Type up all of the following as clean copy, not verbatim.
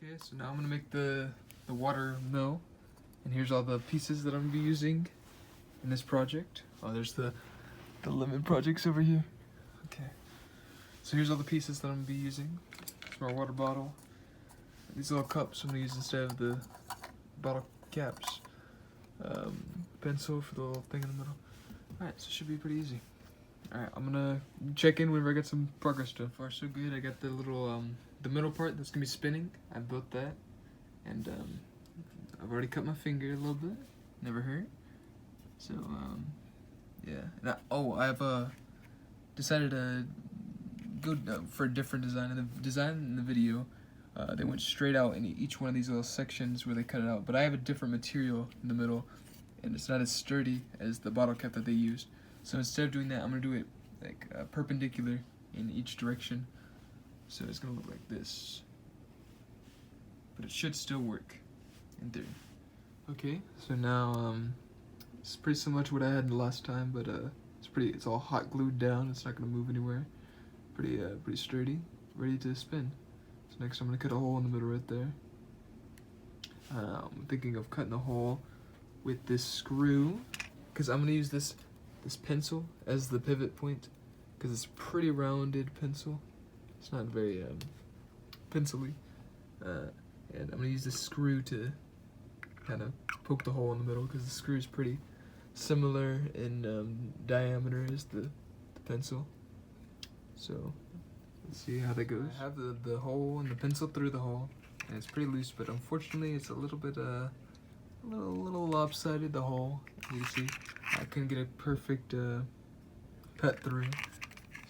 Okay, so now I'm gonna make the water mill, and here's all the pieces that I'm gonna be using in this project. Oh, there's the lemon projects over here. Okay, so here's all the pieces that I'm gonna be using. It's my water bottle. These little cups I'm gonna use instead of the bottle caps. Pencil for the little thing in the middle. Alright, so it should be pretty easy. Alright, I'm gonna check in whenever I get some progress done. Far so good. I got the little the middle part that's gonna be spinning. I built that, and I've already cut my finger a little bit. Never hurt. So yeah. And I've decided to go for a different design. And the design in the video, they went straight out in each one of these little sections where they cut it out. But I have a different material in the middle, and it's not as sturdy as the bottle cap that they used. So instead of doing that, I'm gonna do it like perpendicular in each direction. So it's gonna look like this. But it should still work in theory. Okay, so now it's pretty similar to what I had the last time, but it's all hot glued down. It's not gonna move anywhere. Pretty sturdy, ready to spin. So next I'm gonna cut a hole in the middle right there. I'm thinking of cutting the hole with this screw, because I'm gonna use this pencil as the pivot point, because it's a pretty rounded pencil. It's not very pencil-y. And I'm gonna use this screw to kind of poke the hole in the middle, because the screw is pretty similar in diameter as the pencil. So let's see how that goes. I have the hole and the pencil through the hole, and it's pretty loose, but unfortunately it's a little bit a little lopsided, the hole. You can see I couldn't get a perfect cut through,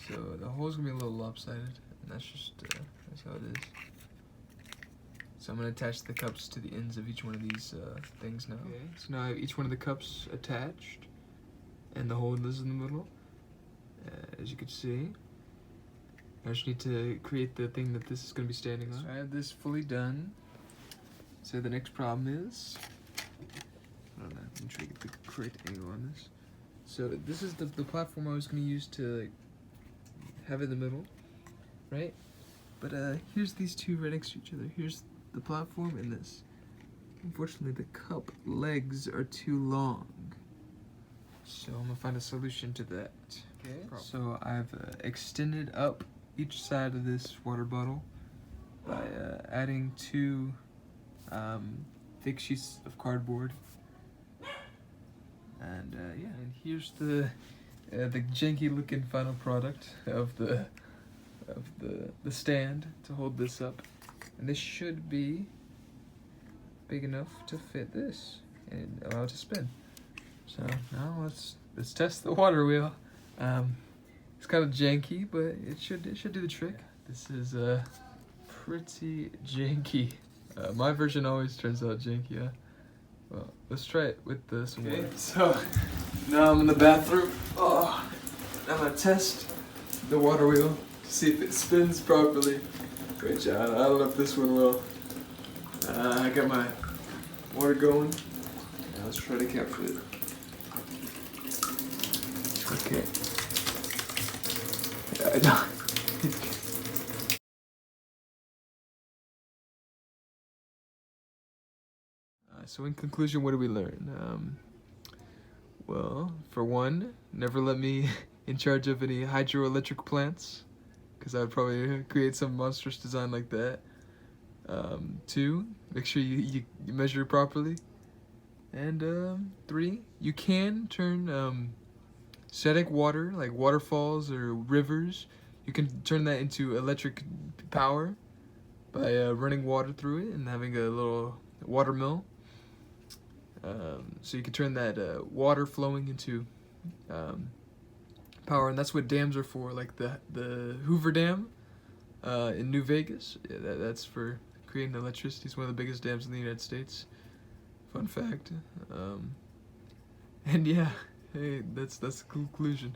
so the hole's gonna be a little lopsided, and that's just that's how it is. So I'm gonna attach the cups to the ends of each one of these things now. Okay, so now I have each one of the cups attached, and the hole is in the middle, as you can see. I just need to create the thing that this is gonna be standing on. So I have this fully done. So the next problem is, I don't know, I'm trying to get the correct angle on this. So this is the platform I was going to use to like, have it in the middle, right? But here's these two right next to each other. Here's the platform and this. Unfortunately, the cup legs are too long. So I'm going to find a solution to that. Okay. So I've extended up each side of this water bottle by adding two thick sheets of cardboard. And yeah, and here's the janky looking final product of the stand to hold this up, and this should be big enough to fit this and allow it to spin. So now let's test the water wheel. It's kind of janky, but it should do the trick. This is pretty janky. My version always turns out janky. Yeah. Well, let's try it with some water. So now I'm in the bathroom. Oh, I'm gonna test the water wheel to see if it spins properly. Great job. I don't know if this one will. I got my water going. Now let's try to capture it. Okay. Yeah, So in conclusion, what did we learn? Well, for one, never let me in charge of any hydroelectric plants, because I would probably create some monstrous design like that. Two, make sure you measure properly. And three, you can turn static water, like waterfalls or rivers, you can turn that into electric power by running water through it and having a little water mill. So you can turn that water flowing into power, and that's what dams are for, like the Hoover Dam in New Vegas. Yeah, that's for creating electricity. It's one of the biggest dams in the United States. Fun fact. And yeah, hey, that's the conclusion.